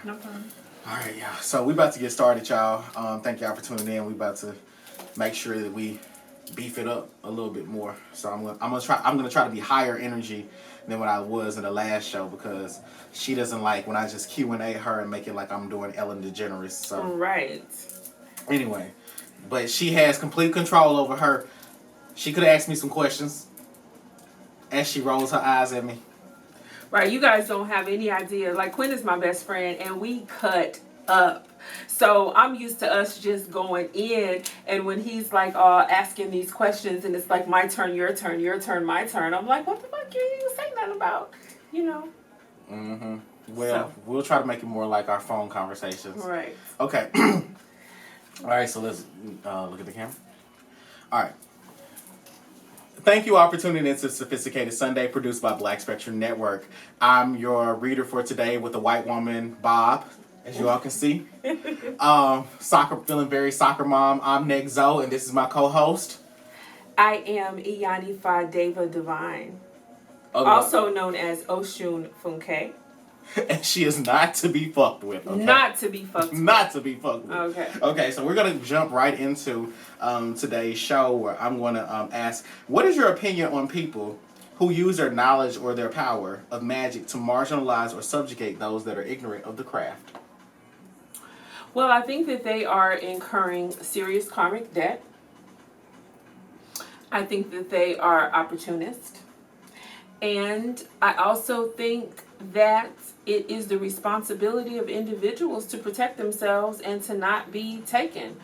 Sorry. No problem. All right, y'all. So we about to get started, y'all. Thank y'all for tuning in. We about to make sure that we beef it up a little bit more. So I'm gonna try to be higher energy than what I was in the last show because she doesn't like when I just Q&A her and make it like I'm doing Ellen DeGeneres. So right. Anyway, but she has complete control over her. She could ask me some questions as she rolls her eyes at me. Right, you guys don't have any idea. Like, Quinn is my best friend, and we cut up. So I'm used to us just going in, and when he's like asking these questions, and it's like my turn, your turn, your turn, my turn. I'm like, what the fuck you didn't even say nothing about, you know? Mm-hmm. Well, we'll try to make it more like our phone conversations. Right. Okay. All right, so let's look at the camera. All right. Thank you all for tuning into Sophisticated Sunday, produced by Black Spectrum Network. I'm your reader for today with the white woman, Bob, as you all can see. Feeling very soccer mom. I'm Nick Zoe, and this is my co-host. I am Iyani Fadeva Divine, also known as Osun Funke. And she is not to be fucked with. Okay? Not to be fucked with. Not to be fucked with. Okay. Okay, so we're going to jump right into today's show where I'm going to ask, what is your opinion on people who use their knowledge or their power of magic to marginalize or subjugate those that are ignorant of the craft? Well, I think that they are incurring serious karmic debt. I think that they are opportunists. And I also think that it is the responsibility of individuals to protect themselves and to not be taken.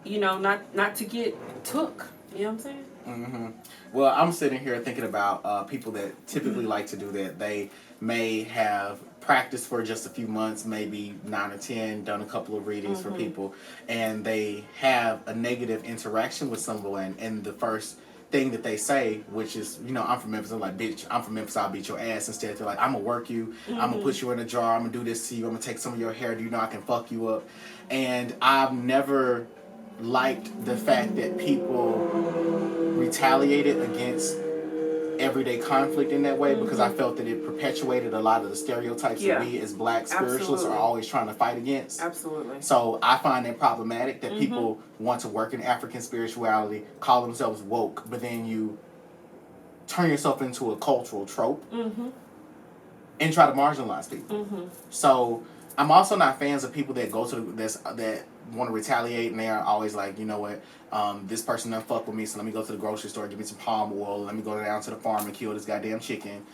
You know, not to get took. You know what I'm saying? Mm-hmm. Well, I'm sitting here thinking about people that typically like to do that. They may have practiced for just a few months, maybe 9 or 10, done a couple of readings for people, and they have a negative interaction with someone, and the first thing that they say, which is, you know, I'm from Memphis, I'm like, bitch, I'm from Memphis, I'll beat your ass. Instead, they're like, I'm gonna work you, I'm gonna put you in a jar, I'm gonna do this to you, I'm gonna take some of your hair, do you know I can fuck you up? And I've never liked the fact that people retaliated against everyday conflict in that way because I felt that it perpetuated a lot of the stereotypes that we as black spiritualists are always trying to fight against. Absolutely. So I find it problematic that people want to work in African spirituality, call themselves woke, but then you turn yourself into a cultural trope and try to marginalize people. So I'm also not fans of people that go to that want to retaliate and they are always like, you know what, this person done fuck with me, so let me go to the grocery store, give me some palm oil, let me go down to the farm and kill this goddamn chicken.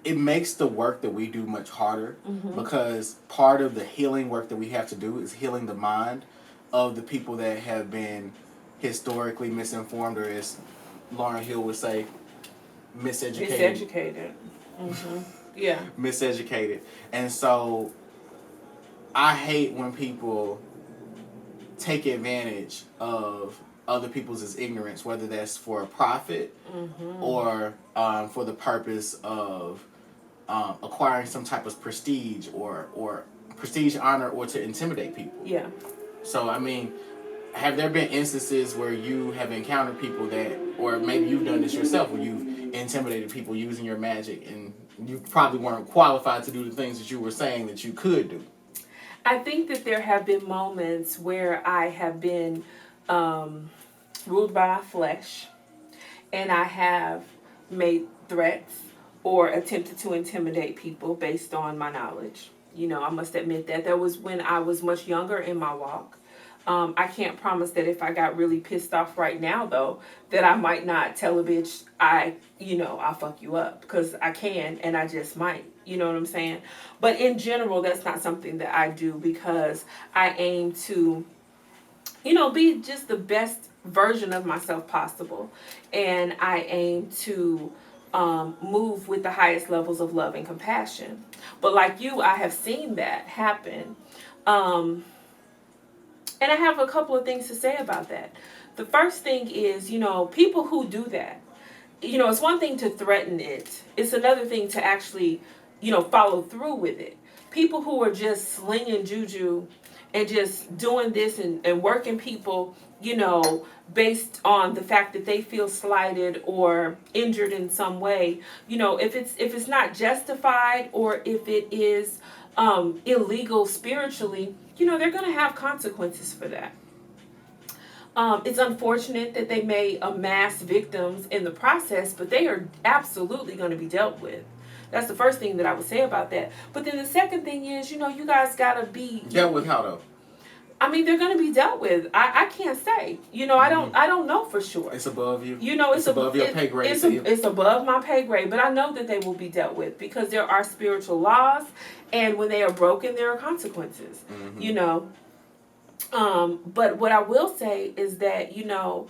It makes the work that we do much harder because part of the healing work that we have to do is healing the mind of the people that have been historically misinformed, or as Lauryn Hill would say, miseducated. Yeah. Miseducated. And so I hate when people take advantage of other people's ignorance, whether that's for a profit or for the purpose of acquiring some type of prestige or prestige, honor, or to intimidate people. Yeah. So, I mean, have there been instances where you have encountered people that, or maybe you've done this yourself, where you've intimidated people using your magic and you probably weren't qualified to do the things that you were saying that you could do? I think that there have been moments where I have been ruled by my flesh and I have made threats or attempted to intimidate people based on my knowledge. You know, I must admit that was when I was much younger in my walk. I can't promise that if I got really pissed off right now, though, that I might not tell a bitch, I'll fuck you up, because I can and I just might. You know what I'm saying? But in general, that's not something that I do because I aim to, be just the best version of myself possible. And I aim to move with the highest levels of love and compassion. But like you, I have seen that happen. And I have a couple of things to say about that. The first thing is, people who do that, it's one thing to threaten it. It's another thing to actually, follow through with it. People who are just slinging juju and just doing this and working people, you know, based on the fact that they feel slighted or injured in some way, you know, if it's not justified or if it is illegal spiritually, you know, they're going to have consequences for that. It's unfortunate that they may amass victims in the process, but they are absolutely going to be dealt with. That's the first thing that I would say about that. But then the second thing is, you know, you guys got to be dealt with. How though? I mean, they're going to be dealt with. I can't say. You know, I don't know for sure. It's above you. You know, it's above your pay grade. It's above my pay grade, but I know that they will be dealt with because there are spiritual laws, and when they are broken, there are consequences. Mm-hmm. You know. But what I will say is that, you know,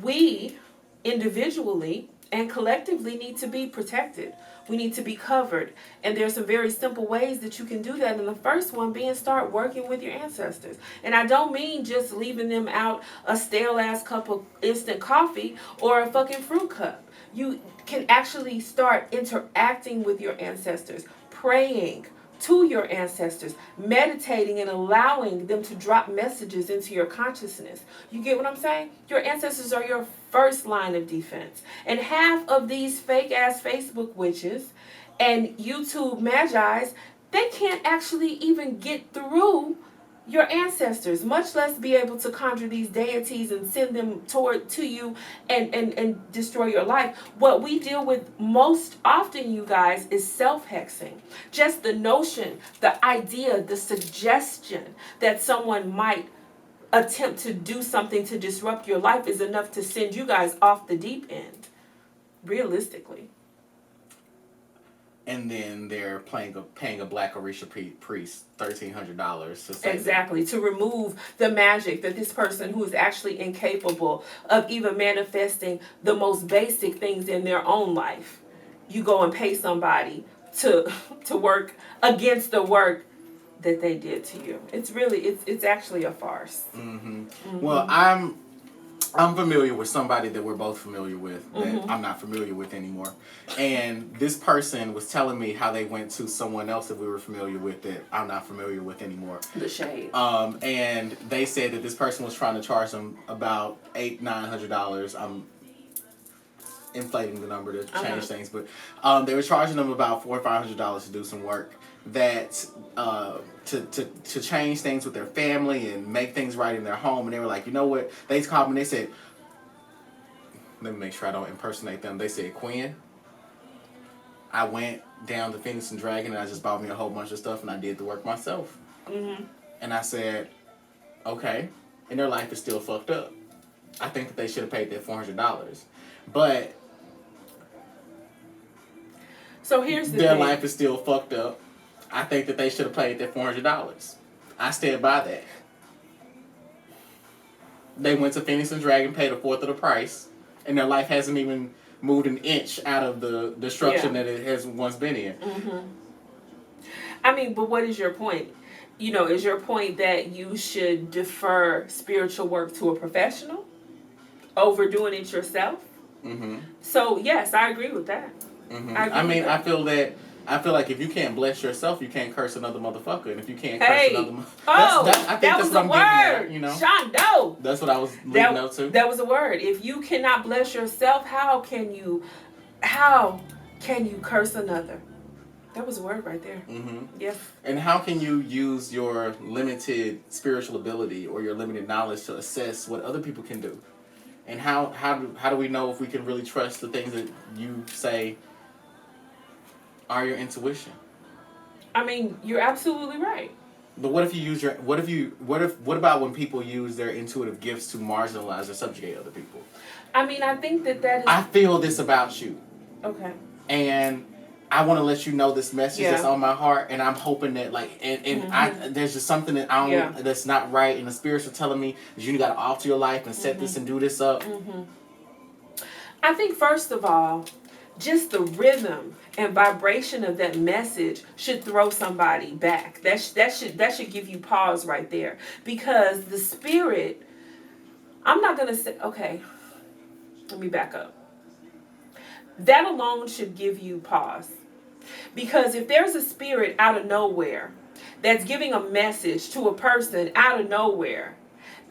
we individually and collectively need to be protected. We need to be covered. And there's some very simple ways that you can do that. And the first one being start working with your ancestors. And I don't mean just leaving them out a stale ass cup of instant coffee or a fucking fruit cup. You can actually start interacting with your ancestors, praying to your ancestors, meditating and allowing them to drop messages into your consciousness. You get what I'm saying? Your ancestors are your first line of defense. And half of these fake ass Facebook witches and YouTube magis, they can't actually even get through your ancestors, much less be able to conjure these deities and send them to you and destroy your life. What we deal with most often, you guys, is self-hexing. Just the notion, the idea, the suggestion that someone might attempt to do something to disrupt your life is enough to send you guys off the deep end, realistically. And then they're paying a black Orisha priest $1,300 to say exactly to remove the magic that this person who is actually incapable of even manifesting the most basic things in their own life. You go and pay somebody to work against the work that they did to you. It's really it's actually a farce. Mm-hmm. Mm-hmm. Well, I'm familiar with somebody that we're both familiar with that mm-hmm. I'm not familiar with anymore. And this person was telling me how they went to someone else that we were familiar with that I'm not familiar with anymore. The shade. And they said that this person was trying to charge them about $800-900. I'm inflating the number to change things, but they were charging them about $400 or $500 to do some work that to change things with their family and make things right in their home. And they were like, you know what? They called me and they said, let me make sure I don't impersonate them. They said, Quinn, I went down to Phoenix and Dragon and I just bought me a whole bunch of stuff and I did the work myself. Mm-hmm. And I said, okay. And their life is still fucked up. I think that they should have paid that $400. But so here's the their thing. life is still fucked up. I think that they should have paid that $400. I stand by that. They went to Phoenix and Dragon, paid a fourth of the price, and their life hasn't even moved an inch out of the destruction that it has once been in. Mm-hmm. I mean, but what is your point? You know, is your point that you should defer spiritual work to a professional over doing it yourself? Mm-hmm. So, yes, I agree with that. Mm-hmm. I feel like if you can't bless yourself, you can't curse another motherfucker. And if you can't curse another motherfucker... I think that was a word. You know? Shondo. That's what I was leading up to. That was a word. If you cannot bless yourself, how can you curse another? That was a word right there. Mm-hmm. Yes. And how can you use your limited spiritual ability or your limited knowledge to assess what other people can do? And how do we know if we can really trust the things that you say are your intuition? I mean, you're absolutely right. But what about when people use their intuitive gifts to marginalize or subjugate other people? I mean, I think that is... I feel this about you. Okay. And I want to let you know this message that's on my heart, and I'm hoping that mm-hmm. There's just something that that's not right, and the spirits are telling me that you got to alter your life and set mm-hmm. this and do this up. Mm-hmm. I think first of all, just the rhythm and vibration of that message should throw somebody back. That should give you pause right there, because the spirit. I'm not gonna say okay. Let me back up. That alone should give you pause. Because if there's a spirit out of nowhere that's giving a message to a person out of nowhere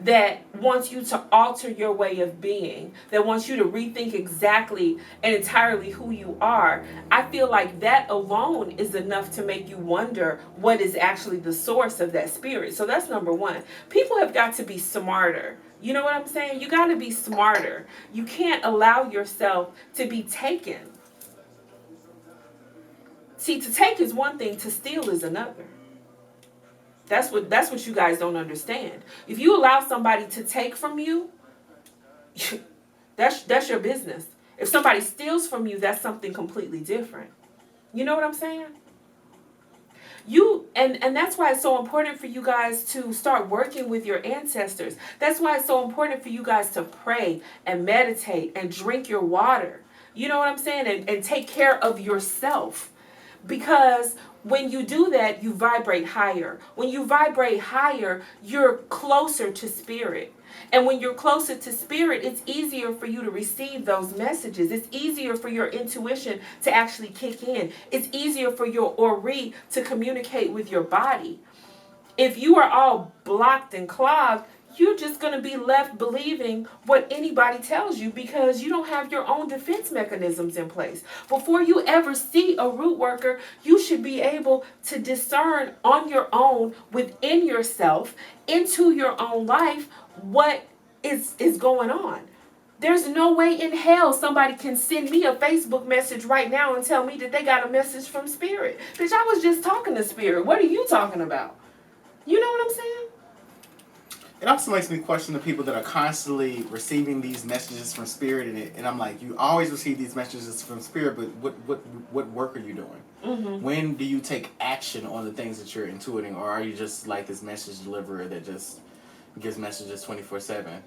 that wants you to alter your way of being, that wants you to rethink exactly and entirely who you are, I feel like that alone is enough to make you wonder what is actually the source of that spirit. So that's number one. People have got to be smarter. You know what I'm saying? You got to be smarter. You can't allow yourself to be taken. See, to take is one thing, to steal is another. That's what you guys don't understand. If you allow somebody to take from you, that's your business. If somebody steals from you, that's something completely different. You know what I'm saying? And that's why it's so important for you guys to start working with your ancestors. That's why it's so important for you guys to pray and meditate and drink your water. You know what I'm saying? And take care of yourself. Because when you do that, you vibrate higher. When you vibrate higher, you're closer to spirit. And when you're closer to spirit, it's easier for you to receive those messages. It's easier for your intuition to actually kick in. It's easier for your ori to communicate with your body. If you are all blocked and clogged, you're just going to be left believing what anybody tells you because you don't have your own defense mechanisms in place. Before you ever see a root worker, you should be able to discern on your own, within yourself, into your own life, what is going on. There's no way in hell somebody can send me a Facebook message right now and tell me that they got a message from spirit. Bitch, I was just talking to spirit. What are you talking about? You know what I'm saying? It also makes me question the people that are constantly receiving these messages from spirit, and I'm like, you always receive these messages from spirit, but what work are you doing? Mm-hmm. When do you take action on the things that you're intuiting, or are you just like this message deliverer that just gives messages 24/7?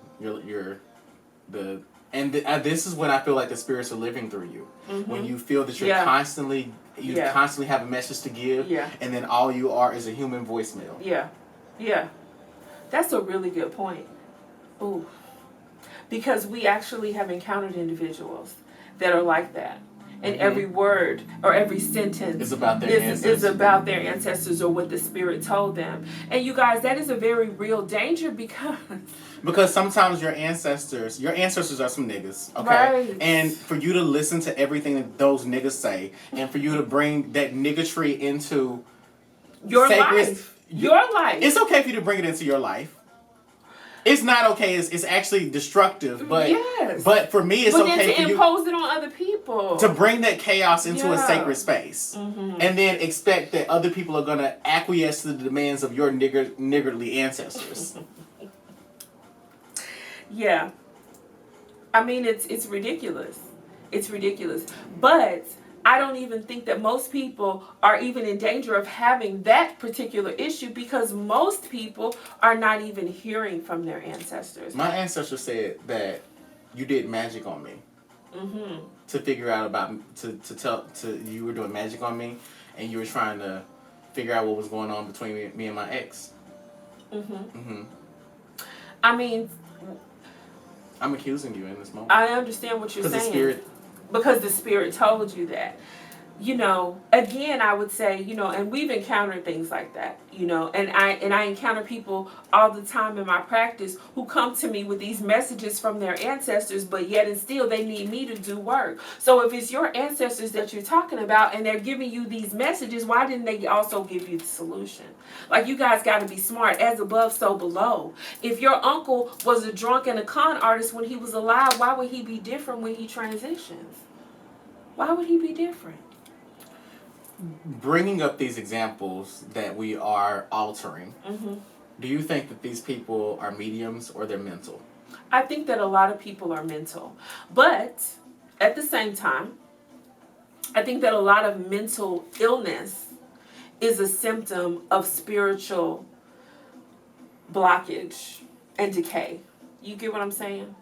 This is when I feel like the spirits are living through you. Mm-hmm. When you feel that you're constantly have a message to give, and then all you are is a human voicemail. Yeah. That's a really good point. Ooh. Because we actually have encountered individuals that are like that. And every word or every sentence is about their ancestors or what the spirit told them. And you guys, that is a very real danger because sometimes your ancestors are some niggas, okay? Right. And for you to listen to everything that those niggas say, and for you to bring that niggatry into your life. Your life. It's okay for you to bring it into your life. It's not okay. It's actually destructive. But but for me, it's okay to impose it on other people. To bring that chaos into a sacred space, and then expect that other people are gonna acquiesce to the demands of your niggardly ancestors. Yeah, I mean it's ridiculous. It's ridiculous, but I don't even think that most people are even in danger of having that particular issue because most people are not even hearing from their ancestors. My ancestor said that you did magic on me. Mm-hmm. To figure out you were doing magic on me, and you were trying to figure out what was going on between me and my ex. Mm-hmm. Mm-hmm. I mean, I'm accusing you in this moment. I understand what you're saying. Because the spirit told you that. You know, again, I would say, you know, and we've encountered things like that, you know, and I encounter people all the time in my practice who come to me with these messages from their ancestors, but yet and still they need me to do work. So if it's your ancestors that you're talking about and they're giving you these messages, why didn't they also give you the solution? Like, you guys got to be smart. As above, so below. If your uncle was a drunk and a con artist when he was alive, why would he be different when he transitions? Why would he be different? Bringing up these examples that we are altering, do you think that these people are mediums or they're mental? I think that a lot of people are mental. But at the same time, I think that a lot of mental illness is a symptom of spiritual blockage and decay. You get what I'm saying?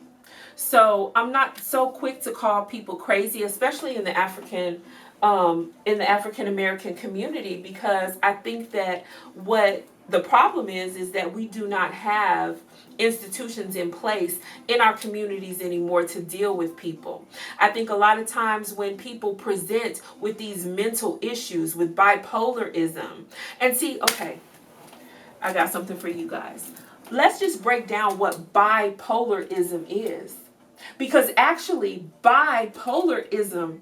So I'm not so quick to call people crazy, especially in the African American community, because I think that what the problem is that we do not have institutions in place in our communities anymore to deal with people. I think a lot of times when people present with these mental issues, with bipolarism, and see, okay, I got something for you guys. Let's just break down what bipolarism is. Because actually, bipolarism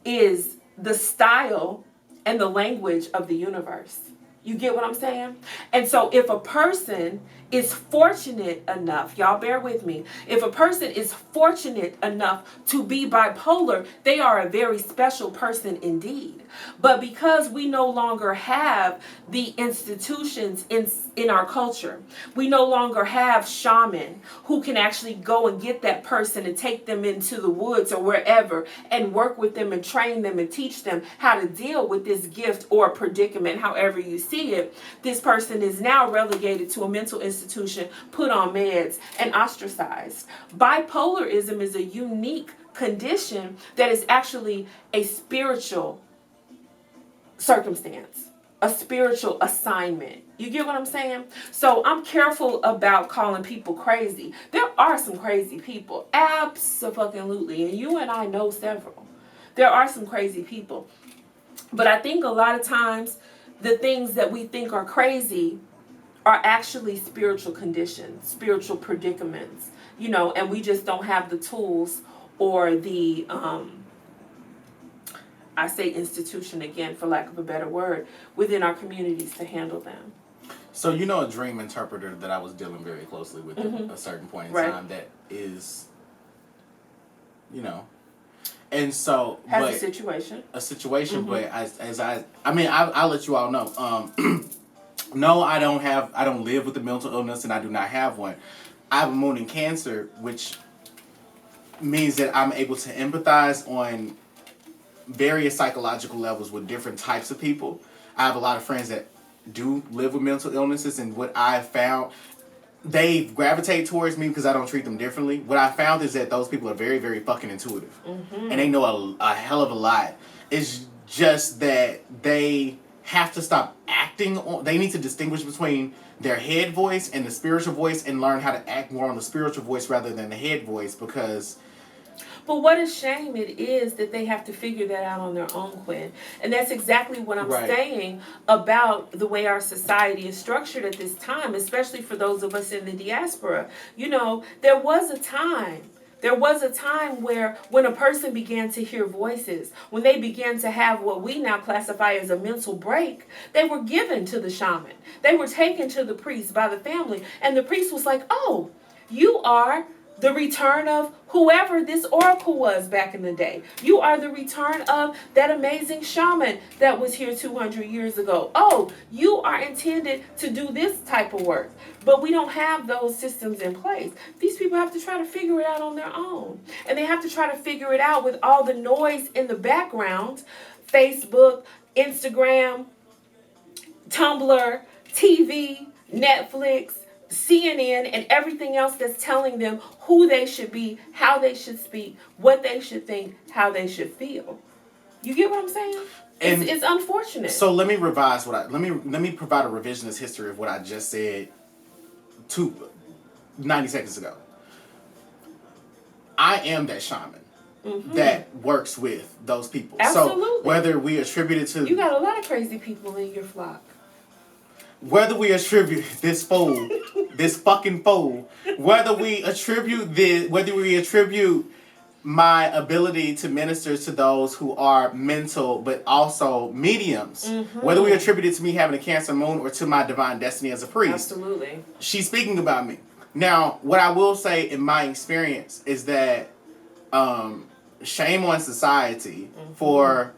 is the style and the language of the universe. You get what I'm saying? And so if a person is fortunate enough, y'all bear with me, if a person is fortunate enough to be bipolar, they are a very special person indeed. But because we no longer have the institutions in our culture, we no longer have shaman who can actually go and get that person and take them into the woods or wherever and work with them and train them and teach them how to deal with this gift or predicament, however you see it, this person is now relegated to a mental institution, put on meds, and ostracized. Bipolarism is a unique condition that is actually a spiritual circumstance, a spiritual assignment. You get what I'm saying? So I'm careful about calling people crazy. There are some crazy people, absolutely, and you and I know several. There are some crazy people. But I think a lot of times the things that we think are crazy are actually spiritual conditions, spiritual predicaments, and we just don't have the tools or the, I say institution again, for lack of a better word, within our communities to handle them. So a dream interpreter that I was dealing very closely with at a certain point in time that is, and so has a situation. But I'll let you all know. No, I don't live with a mental illness, and I do not have one. I have a moon in Cancer, which means that I'm able to empathize on various psychological levels with different types of people. I have a lot of friends that do live with mental illnesses, and what I've found, they gravitate towards me because I don't treat them differently. What I found is that those people are very, very fucking intuitive. And they know a hell of a lot. It's just that they have to stop acting on, they need to distinguish between their head voice and the spiritual voice and learn how to act more on the spiritual voice rather than the head voice, because but what a shame it is that they have to figure that out on their own, Quinn. And that's exactly what I'm saying about the way our society is structured at this time, especially for those of us in the diaspora. There was a time where when a person began to hear voices, when they began to have what we now classify as a mental break, they were given to the shaman. They were taken to the priest by the family. And the priest was like, oh, you are the return of whoever this oracle was back in the day. You are the return of that amazing shaman that was here 200 years ago. Oh, you are intended to do this type of work. But we don't have those systems in place. These people have to try to figure it out on their own. And they have to try to figure it out with all the noise in the background. Facebook, Instagram, Tumblr, TV, Netflix, CNN, and everything else that's telling them who they should be, how they should speak, what they should think, how they should feel. You get what I'm saying? It's unfortunate. So let me revise let me provide a revisionist history of what I just said 90 seconds ago. I am that shaman that works with those people. Absolutely. So whether we attribute it to, you got a lot of crazy people in your flock. Whether we attribute this fool, this fucking fool, whether we attribute my ability to minister to those who are mental but also mediums, whether we attribute it to me having a Cancer moon or to my divine destiny as a priest, absolutely, she's speaking about me. Now, what I will say in my experience is that shame on society for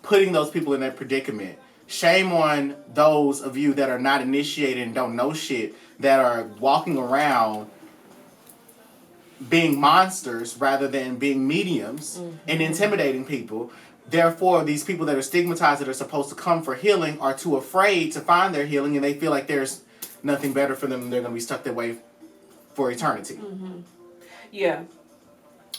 putting those people in that predicament. Shame on those of you that are not initiated and don't know shit, that are walking around being monsters rather than being mediums and intimidating people. Therefore, these people that are stigmatized, that are supposed to come for healing, are too afraid to find their healing, and they feel like there's nothing better for them, and they're going to be stuck that way for eternity. Yeah.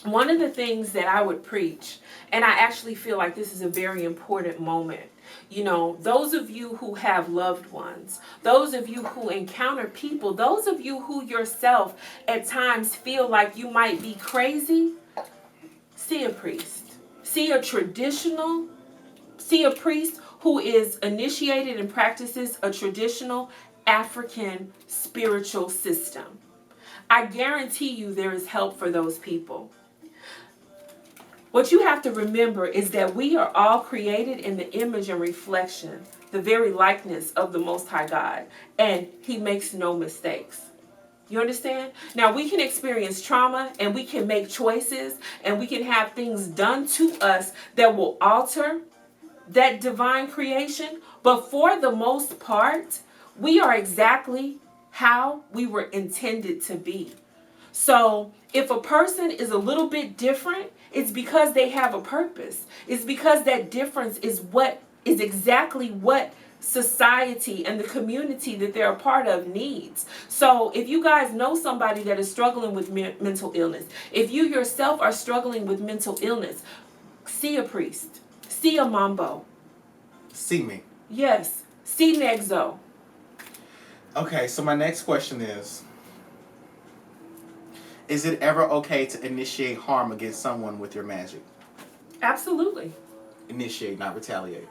One of the things that I would preach, and I actually feel like this is a very important moment, You know, those of you who have loved ones, those of you who encounter people, those of you who yourself at times feel like you might be crazy, see a priest. See a traditional, see a priest who is initiated and practices a traditional African spiritual system. I guarantee you there is help for those people. What you have to remember is that we are all created in the image and reflection, the very likeness of the Most High God, and He makes no mistakes. You understand? Now, we can experience trauma and we can make choices and we can have things done to us that will alter that divine creation. But for the most part, we are exactly how we were intended to be. So if a person is a little bit different, it's because they have a purpose. It's because that difference is exactly what society and the community that they're a part of needs. So if you guys know somebody that is struggling with mental illness, if you yourself are struggling with mental illness, see a priest, see a mambo. See me. Yes, see Nexo. Okay, so my next question is it ever okay to initiate harm against someone with your magic? Absolutely. Initiate, not retaliate.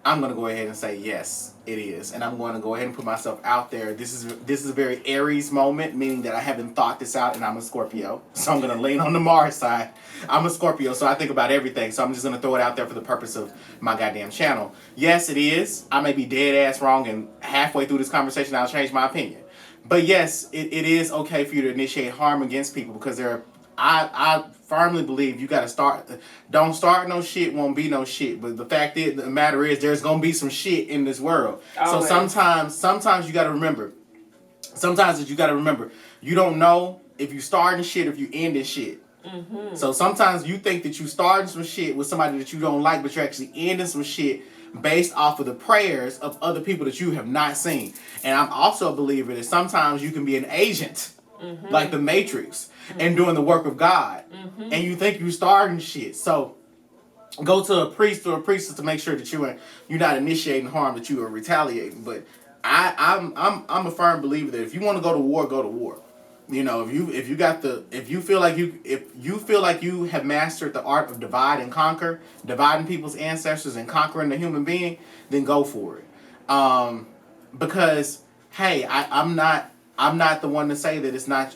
I'm going to go ahead and say yes, it is. And I'm going to go ahead and put myself out there. This is a very Aries moment, meaning that I haven't thought this out and I'm a Scorpio. So I'm going to lean on the Mars side. I'm a Scorpio, so I think about everything. So I'm just going to throw it out there for the purpose of my goddamn channel. Yes, it is. I may be dead ass wrong, and halfway through this conversation I'll change my opinion. But yes, it is okay for you to initiate harm against people, because I firmly believe you got to start. Don't start no shit, won't be no shit. But the fact is, the matter is, there's gonna be some shit in this world. Always. So sometimes you got to remember. Sometimes you got to remember. You don't know if you starting shit, if you ending shit. Mm-hmm. So sometimes you think that you starting some shit with somebody that you don't like, but you're actually ending some shit based off of the prayers of other people that you have not seen. And I'm also a believer that sometimes you can be an agent. Mm-hmm. Like the Matrix, mm-hmm. and doing the work of God, mm-hmm. and you think you starting shit. So go to a priest or a priestess to make sure that you're not initiating harm, that you are retaliating. But I'm a firm believer that if you want to go to war, go to war. You know, if you feel like you have mastered the art of divide and conquer, dividing people's ancestors and conquering the human being, then go for it. Because hey, I'm not the one to say that it's not.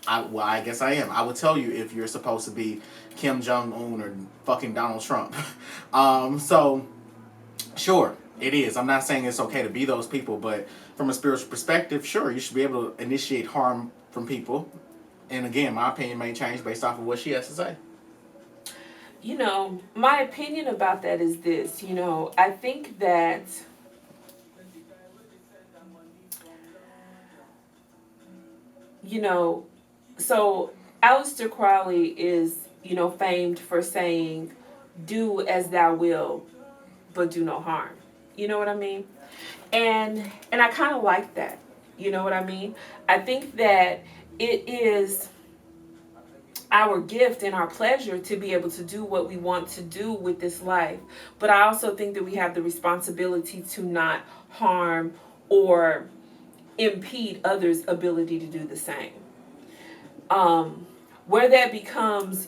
Well, I guess I am. I would tell you if you're supposed to be Kim Jong-un or fucking Donald Trump. So, sure, it is. I'm not saying it's okay to be those people, but from a spiritual perspective, sure, you should be able to initiate harm from people. And again, my opinion may change based off of what she has to say. You know, my opinion about that is this. You know, I think that so Aleister Crowley is, famed for saying, do as thou will, but do no harm. You know what I mean? And I kind of like that. You know what I mean? I think that it is our gift and our pleasure to be able to do what we want to do with this life. But I also think that we have the responsibility to not harm or impede others' ability to do the same. Where that becomes,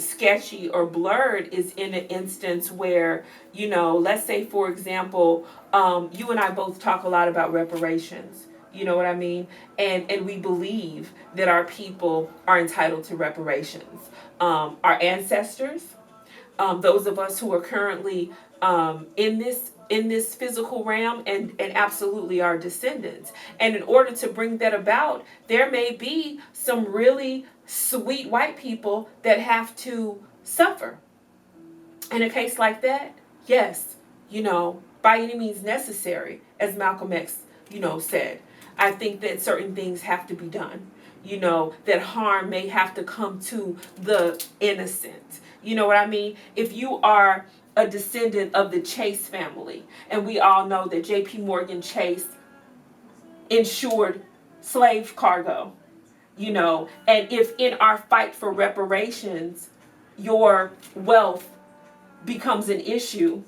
sketchy or blurred is in an instance where, let's say, for example, you and I both talk a lot about reparations. You know what I mean? And we believe that our people are entitled to reparations. Our ancestors, those of us who are currently in this physical realm, and absolutely our descendants. And in order to bring that about, there may be some really sweet white people that have to suffer. In a case like that, yes, by any means necessary, as Malcolm X, said. I think that certain things have to be done. That harm may have to come to the innocent. You know what I mean? If you are a descendant of the Chase family, and we all know that J.P. Morgan Chase insured slave cargo. you know, and if in our fight for reparations, your wealth becomes an issue,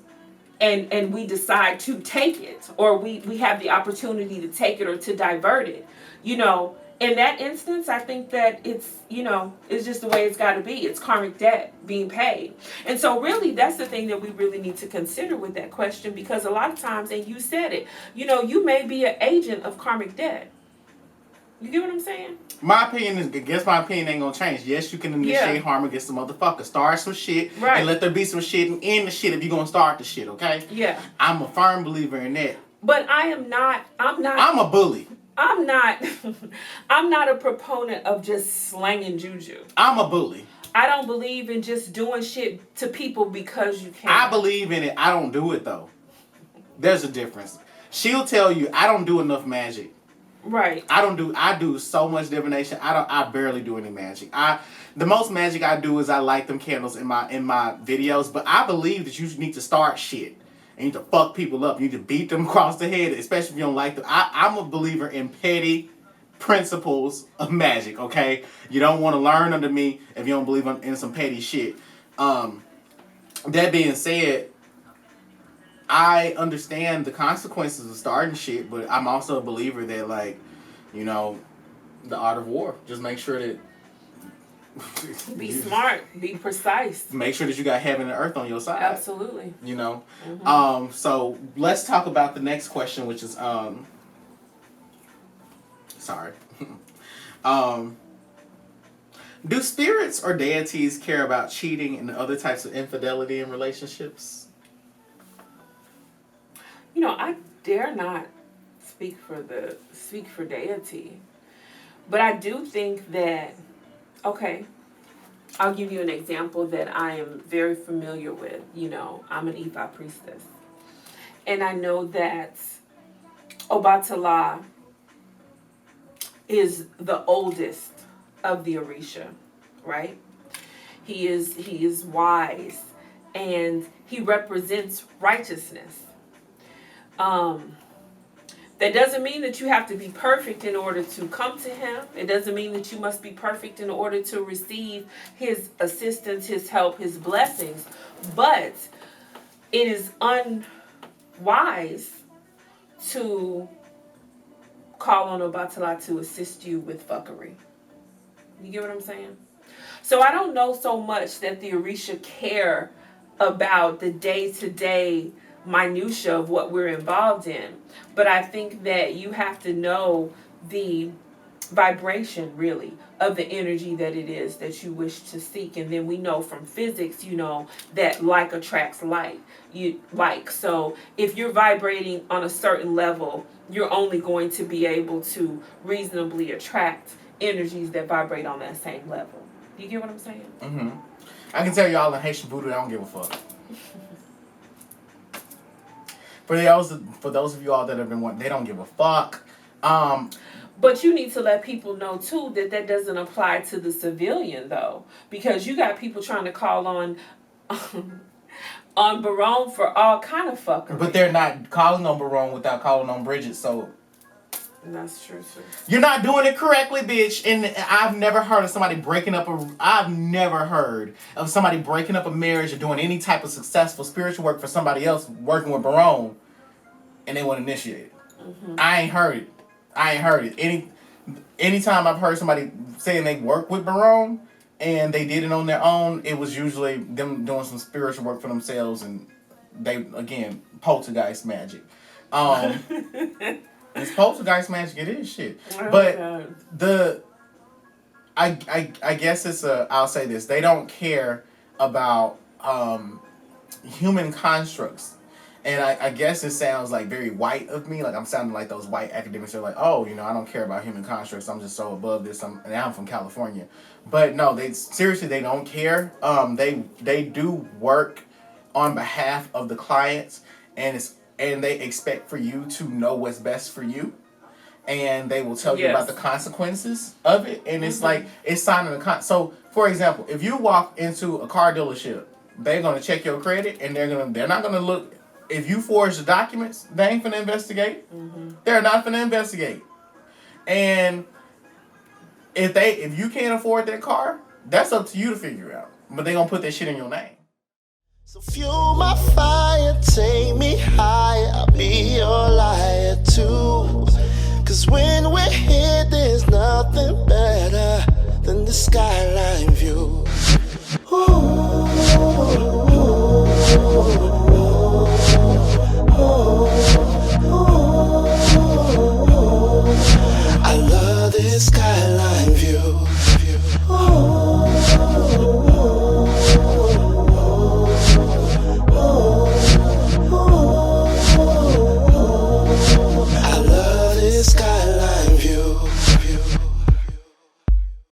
and we decide to take it, or we have the opportunity to take it or to divert it, you know, in that instance, I think that it's, you know, it's just the way it's got to be. It's karmic debt being paid. And so really, that's the thing that we really need to consider with that question, because a lot of times, and you said it, you know, you may be an agent of karmic debt. You get what I'm saying? My opinion is, I guess my opinion ain't gonna change. Yes, you can initiate harm against the motherfucker. Start some shit, and let there be some shit and end the shit if you're gonna start the shit, okay? Yeah. I'm a firm believer in that. But I'm a bully. I'm not a proponent of just slanging juju. I'm a bully. I don't believe in just doing shit to people because you can. I believe in it. I don't do it though. There's a difference. She'll tell you I don't do enough magic. Right. I do so much divination. I barely do any magic. The most magic I do is I light them candles in my videos, but I believe that you need to start shit. You need to fuck people up. You need to beat them across the head, especially if you don't like them. I'm a believer in petty principles of magic, okay? You don't want to learn under me if you don't believe in some petty shit. That being said, I understand the consequences of starting shit, but I'm also a believer that, like, you know, the art of war. Just make sure that... be smart. Be precise. Make sure that you got heaven and earth on your side. Absolutely. You know? Mm-hmm. So, let's talk about the next question, which is... Sorry. Do spirits or deities care about cheating and other types of infidelity in relationships? You know, I dare not speak for deity, but I do think that, okay, I'll give you an example that I am very familiar with. You know, I'm an Ifa priestess, and I know that Obatala is the oldest of the Orisha, right? He is wise, and he represents righteousness. That doesn't mean that you have to be perfect in order to come to him. It doesn't mean that you must be perfect in order to receive his assistance, his help, his blessings. But it is unwise to call on Obatala to assist you with fuckery. You get what I'm saying? So I don't know so much that the Orisha care about the day-to-day minutia of what we're involved in, but I think that you have to know the vibration, really, of the energy that it is that you wish to seek. And then we know from physics, you know, that like attracts like. So if you're vibrating on a certain level, you're only going to be able to reasonably attract energies that vibrate on that same level. You get what I'm saying? Mm-hmm. I can tell y'all in Haitian voodoo, I don't give a fuck. For those of you all that have been wanting, they don't give a fuck. But you need to let people know, too, that doesn't apply to the civilian, though. Because you got people trying to call on Barone for all kind of fuckery. But they're not calling on Barone without calling on Bridget, so... That's true, too. You're not doing it correctly, bitch. And I've never heard of somebody breaking up I've never heard of somebody breaking up a marriage or doing any type of successful spiritual work for somebody else working with Barone, and they want to initiate it. Mm-hmm. I ain't heard it. Anytime I've heard somebody saying they work with Barone and they did it on their own, it was usually them doing some spiritual work for themselves, and they, again, poltergeist magic. It's poltergeist magic. It is shit. But I guess it's I'll say this. They don't care about human constructs. And I guess it sounds like very white of me. Like I'm sounding like those white academics are like, oh, you know, I don't care about human constructs. I'm just so above this. And I'm from California. But no, they don't care. They do work on behalf of the clients, and they expect for you to know what's best for you. And they will tell you about the consequences of it. And it's like, it's signing a So, for example, if you walk into a car dealership, they're going to check your credit, and they're not going to look. If you forge the documents, they ain't finna investigate. Mm-hmm. They're not finna investigate. And if you can't afford that car, that's up to you to figure out. But they gonna put that shit in your name. So fuel my fire, take me higher, I'll be your liar too. Cause when we're here, there's nothing better than the skyline.